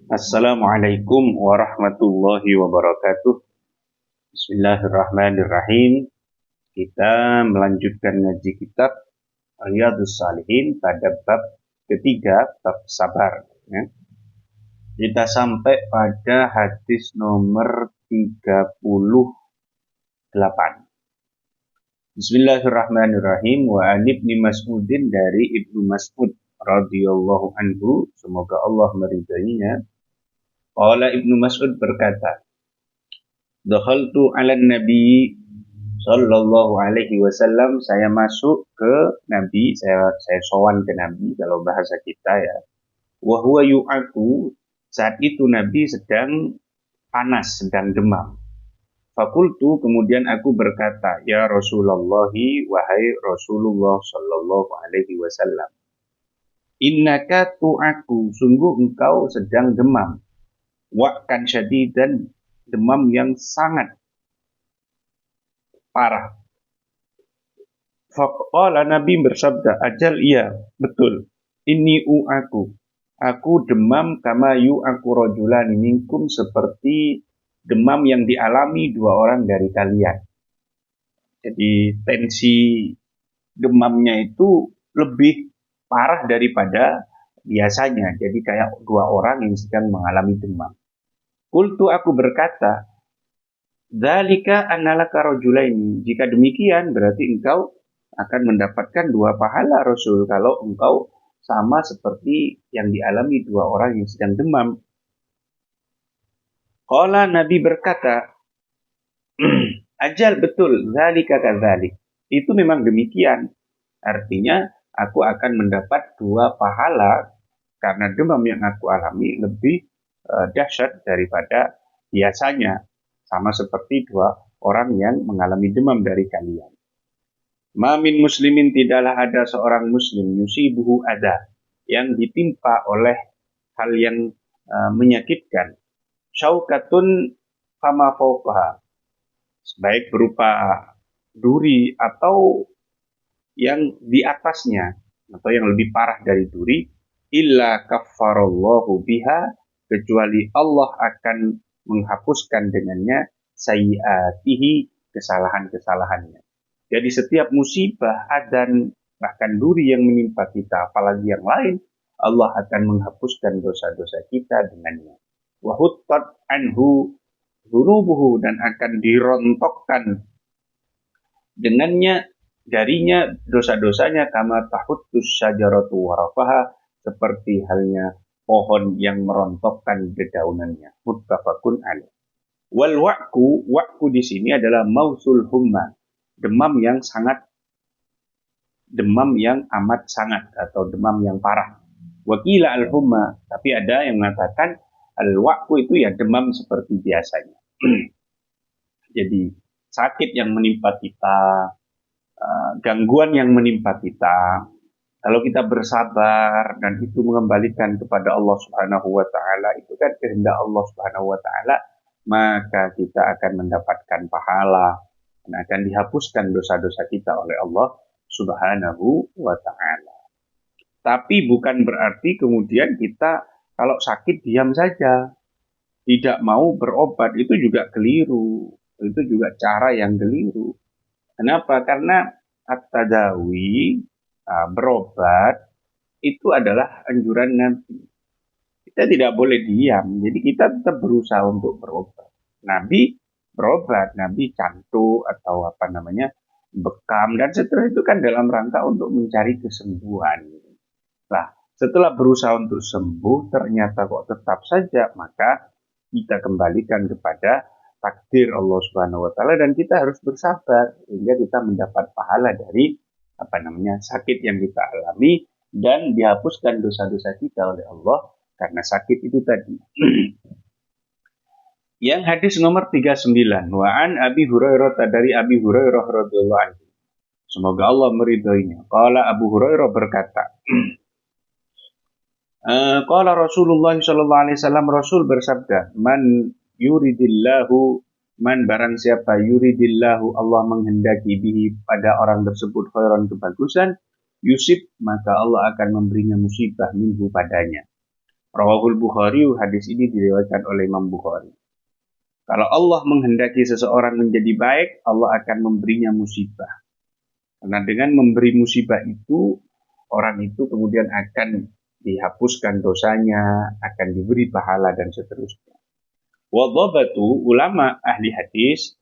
Assalamualaikum warahmatullahi wabarakatuh. Bismillahirrahmanirrahim. Kita melanjutkan ngaji kitab Riyadhus Shalihin pada bab ketiga, bab sabar. Ya. Kita sampai pada hadis nomor 38. Bismillahirrahmanirrahim. Wa an ibni Mas'udin, dari Ibnu Mas'ud radhiyallahu anhu, semoga Allah meridainya. Qala Ibnu Mas'ud berkata, dakhaltu 'alan Nabi sallallahu alaihi wasallam, saya masuk ke Nabi, saya sowan ke Nabi kalau bahasa kita ya. Wa huwa yu'aku, saat itu Nabi sedang panas, sedang demam. Fakultu, kemudian aku berkata, ya Rasulullah, wahai Rasulullah sallallahu alaihi wasallam, innaka tu'aku, sungguh engkau sedang demam. Wa'kan syadidan, demam yang sangat parah. Faqala, Nabi bersabda, ajal, iya, betul. Inni aku demam kama yu'aku rajulani minkum, seperti demam yang dialami dua orang dari kalian. Jadi tensi demamnya itu lebih parah daripada biasanya. Jadi kayak dua orang yang sedang mengalami demam. Qultu, aku berkata, dzalika annalaka rajulaini, jika demikian berarti engkau akan mendapatkan dua pahala Rasul, kalau engkau sama seperti yang dialami dua orang yang sedang demam. Qala, Nabi berkata, ajal, betul, dzalika kadzalik, itu memang demikian. Artinya aku akan mendapat dua pahala karena demam yang aku alami lebih dahsyat daripada biasanya, sama seperti dua orang yang mengalami demam dari kalian. Ma min muslimin, tidaklah ada seorang muslim, yusibuhu ada, yang ditimpa oleh hal yang menyakitkan, syaukatun fama fawqaha, baik berupa duri atau yang di atasnya, atau yang lebih parah dari duri, illa kaffarallahu biha, kecuali Allah akan menghapuskan dengannya sayyiatihi, kesalahan-kesalahannya. Jadi setiap musibah, adan, bahkan duri yang menimpa kita, apalagi yang lain, Allah akan menghapuskan dosa-dosa kita dengannya. Wa huttat anhu dzunubuhu, dan akan dirontokkan dengannya, darinya, dosa-dosanya, kama tahuttus syajaratu warafaha, seperti halnya pohon yang merontokkan dedaunannya. Muttafaqun alaih. Wal wa'ku di sini adalah mausul humma, demam yang amat sangat, atau demam yang parah. Wakila al-humma, tapi ada yang mengatakan al-wa'ku itu ya demam seperti biasanya. Jadi sakit yang menimpa kita, gangguan yang menimpa kita, kalau kita bersabar dan itu mengembalikan kepada Allah Subhanahu wa taala, itu kan kehendak Allah Subhanahu wa taala, maka kita akan mendapatkan pahala dan akan dihapuskan dosa-dosa kita oleh Allah Subhanahu wa taala. Tapi bukan berarti kemudian kita kalau sakit diam saja, tidak mau berobat, itu juga keliru. Itu juga cara yang keliru. Kenapa? Karena at-tadawi, berobat, itu adalah anjuran Nabi. Kita tidak boleh diam, jadi kita tetap berusaha untuk berobat. Nabi berobat, Nabi cantuk atau bekam, dan setelah itu kan dalam rangka untuk mencari kesembuhan. Nah, setelah berusaha untuk sembuh, ternyata kok tetap saja, maka kita kembalikan kepada takdir Allah Subhanahu wa taala, dan kita harus bersabar sehingga kita mendapat pahala dari sakit yang kita alami, dan dihapuskan dosa-dosa kita oleh Allah karena sakit itu tadi. Yang hadis nomor 39, wa an Abi Hurairah, dari Abi Hurairah radhiyallahu anhu, semoga Allah meridhoinya. Qala, Abu Hurairah berkata, qala Rasulullah sallallahu alaihi wasallam, Rasul bersabda, man barang siapa yuridillahu, Allah menghendaki, bihi pada orang tersebut, khairan, kebagusan, yusib, maka Allah akan memberinya musibah, minhu padanya. Rawahul Bukhari, hadis ini diriwayatkan oleh Imam Bukhari. Kalau Allah menghendaki seseorang menjadi baik, Allah akan memberinya musibah. Karena dengan memberi musibah itu, orang itu kemudian akan dihapuskan dosanya, akan diberi pahala dan seterusnya. Wadhabatu, ulama ahli hadis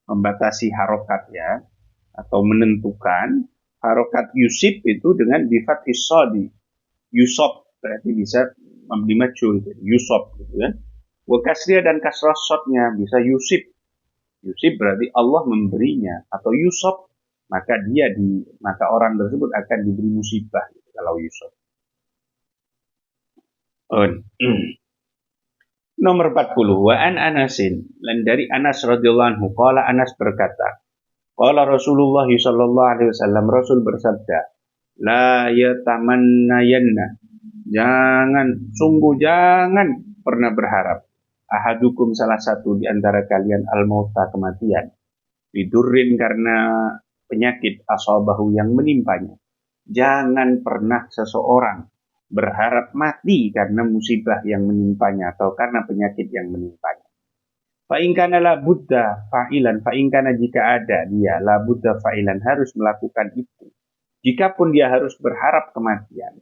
membatasi harokatnya atau menentukan harokat yusib itu dengan bifathis shadi. Yusab berarti bisa mabni majhul, yusab gitu kan. Wa kasriyah dan kasrah shadnya bisa yusib. Yusib berarti Allah memberinya, atau yusab maka orang tersebut akan diberi musibah gitu, kalau yusab. Nomor 40, wa an Anasin, dan dari Anas radhiyallahu anhu, qala Anas berkata, qala Rasulullah sallallahu alaihi wasallam, Rasul bersabda, la yatamannayanna, jangan pernah berharap, ahadukum, salah satu di antara kalian, al-mauta, kematian, bidurrin, karena penyakit, asabahu, yang menimpanya. Jangan pernah seseorang berharap mati karena musibah yang menimpanya atau karena penyakit yang menimpanya. Fa'inkana la buddha fa'ilan, fa'inkana, jika ada dia, la buddha fa'ilan, harus melakukan itu. Jikapun dia harus berharap kematian,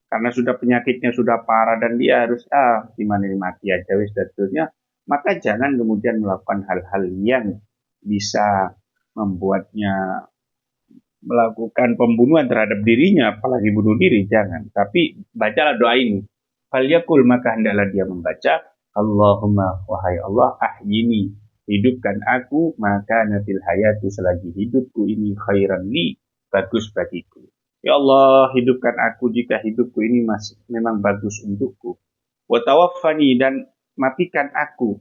karena sudah penyakitnya sudah parah dan dia harus gimana ini mati aja wis dan seterusnya, maka jangan kemudian melakukan hal-hal yang bisa membuatnya melakukan pembunuhan terhadap dirinya, apalagi bunuh diri, jangan. Tapi bacalah doa ini. Falyakul, maka hendaklah dia membaca, Allahumma, wahai Allah, ahyini, hidupkan aku, maka natil hayatu, selagi hidupku ini khairan li, bagus bagiku. Ya Allah, hidupkan aku jika hidupku ini masih memang bagus untukku. Wa tawaffani, dan matikan aku.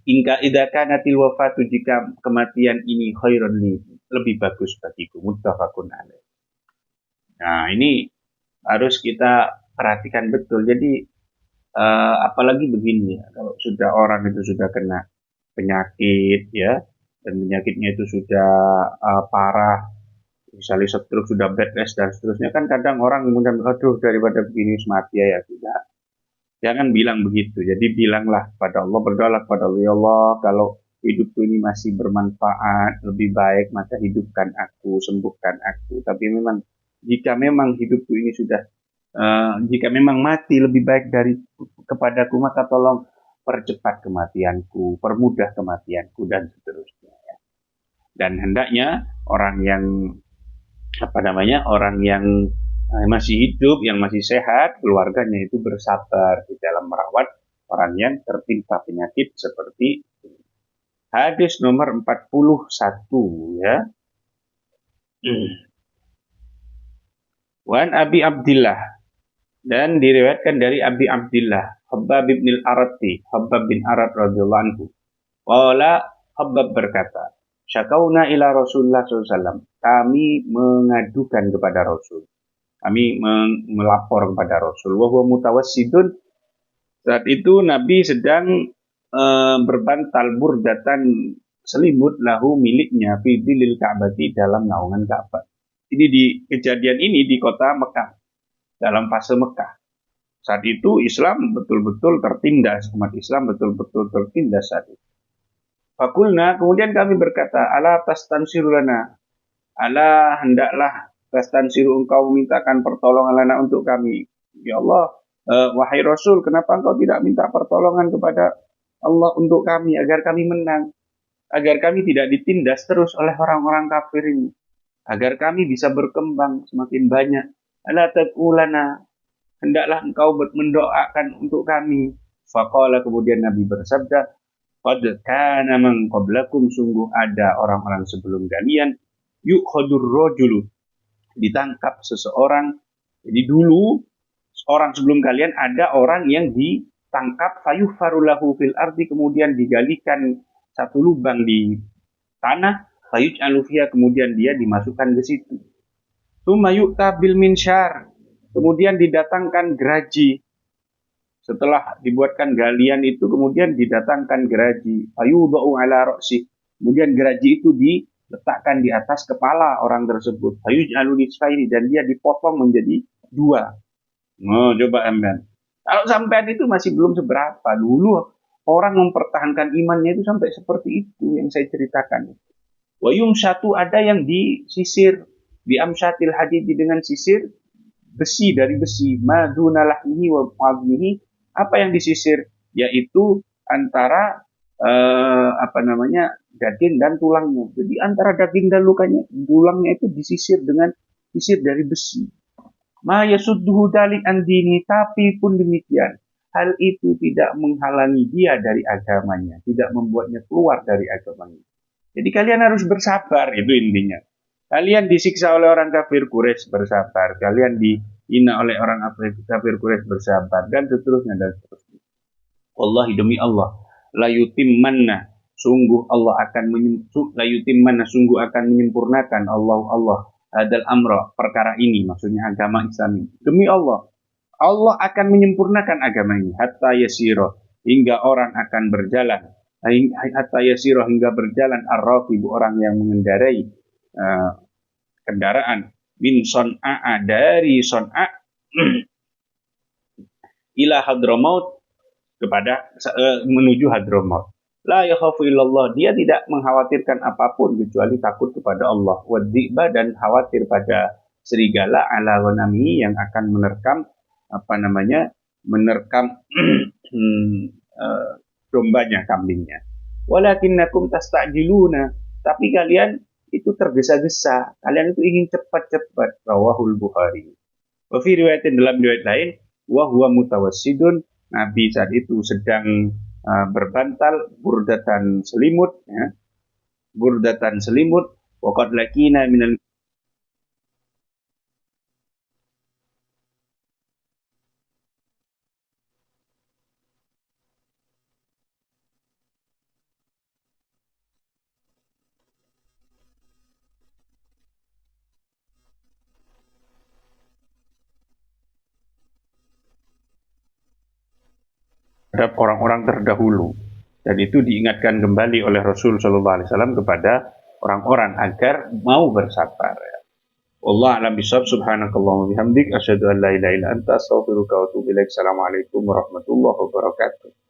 Ingka idaka natil wafatu, jika kematian ini khairan li, lebih bagus bagiku. Muttafaqun alaih. Nah, ini harus kita perhatikan betul. Jadi apalagi begini ya, kalau sudah orang itu sudah kena penyakit ya, dan penyakitnya itu sudah parah, misalnya stroke, sudah bed rest dan seterusnya, kan kadang orang kemudian, aduh daripada begini mati ya sudah. Jangan bilang begitu. Jadi bilanglah pada Allah, berdoalah kepada Allah, ya Allah, kalau hidupku ini masih bermanfaat, lebih baik, maka hidupkan aku, sembuhkan aku. Tapi memang jika memang hidupku ini sudah jika memang mati lebih baik dari kepadaku, maka tolong percepat kematianku, permudah kematianku, dan seterusnya. Dan hendaknya orang yang masih hidup, yang masih sehat, keluarganya itu bersabar di dalam merawat orang yang tertimpa penyakit seperti ini. Hadis nomor 41 ya. Wan Abi Abdillah, dan diriwayatkan dari Abi Abdillah, Habbab bin al-Arati, Habbab bin Arad radhiyallahu anhu. Qala, Habbab berkata, syakauna ila Rasulullah SAW, kami mengadukan kepada Rasul. Kami melapor kepada Rasul. Wa huwa mutawassidun, saat itu Nabi sedang berbantal burdatan, selimut, lahu, miliknya, fi dhillil Ka'bati, dalam naungan Ka'bah. Ini kejadian ini di kota Mekah, dalam fase Mekah. Saat itu Islam betul-betul tertindas, umat Islam betul-betul tertindas saat itu. Fakulna, kemudian kami berkata, ala tastansiru lana, ala hendaklah tastansiru, engkau mintakan pertolongan lana untuk kami. Ya Allah, wahai Rasul, kenapa engkau tidak minta pertolongan kepada Allah untuk kami, agar kami menang, agar kami tidak ditindas terus oleh orang-orang kafir ini, agar kami bisa berkembang semakin banyak. Ala taqulana, hendaklah engkau mendoakan untuk kami. Faqala, kemudian Nabi bersabda, qad kana man qablakum, sungguh ada orang-orang sebelum kalian, yu'khadur rajulu, ditangkap seseorang. Jadi dulu orang sebelum kalian ada orang yang ditangkap, fayufaru lahu fil ardi, kemudian digalikan satu lubang di tanah, fayuj'alu fiha, kemudian dia dimasukkan ke situ. Tsumma yu'ta bil minsyar, kemudian didatangkan geraji. Setelah dibuatkan galian itu, kemudian didatangkan geraji. Fayudau ala ra'si, kemudian geraji itu letakkan di atas kepala orang tersebut. Fayuj'alu nisfaini, dan dia dipotong menjadi dua. Oh, coba ambil. Kalau sampean itu masih belum seberapa. Dulu orang mempertahankan imannya itu sampai seperti itu yang saya ceritakan. Wayum satu, ada yang disisir di amsyatil hadid dengan sisir besi, dari besi. Madunalahmihi wa mu'admihi, apa yang disisir? Yaitu antara daging dan tulangnya. Jadi antara daging dan tulangnya itu disisir dengan sisir dari besi. Ma yasudduhu dalik an dini, tapi pun demikian, hal itu tidak menghalangi dia dari agamanya, tidak membuatnya keluar dari agamanya. Jadi kalian harus bersabar, itu intinya. Kalian disiksa oleh orang kafir Quraisy, bersabar. Kalian dihina oleh orang kafir Quraisy, bersabar, dan seterusnya dan seterusnya. Wallahi, demi Allah, la yutimmanna, sungguh akan menyempurnakan Allah hadal amra, perkara ini, maksudnya agama Islam ini. Demi Allah, Allah akan menyempurnakan agama ini, hatta yasira, hingga orang akan berjalan, hatta yasira, hingga berjalan, ar-raqibu, orang yang mengendarai kendaraan, min Son'a, dari Son'a ila Hadramaut, kepada menuju Hadramaut. La yakhafu illallah, dia tidak mengkhawatirkan apapun kecuali takut kepada Allah. Wadziba, dan khawatir pada serigala, ala ghanami, yang akan menerkam dombanya, kambingnya. Walakinnakum tasta'jiluna, tapi kalian itu tergesa-gesa, kalian itu ingin cepat-cepat. Rawahul Bukhari. Wa fi riwayatin, dalam riwayat lain, wa huwa mutawassidun, Nabi saat itu sedang berbantal, burdatan selimut, ya. Burdatan selimut, waqad lakina minal, terhadap orang-orang terdahulu, dan itu diingatkan kembali oleh Rasul Shallallahu Alaihi Wasallam kepada orang-orang agar mau bersabar. Wallahu a'lam bishawab. Subhanakallahumma bihamdik, asyhadu an la ilaha illa anta, astaghfiruka wa atubu ilaik. Assalamualaikum warahmatullahi wabarakatuh.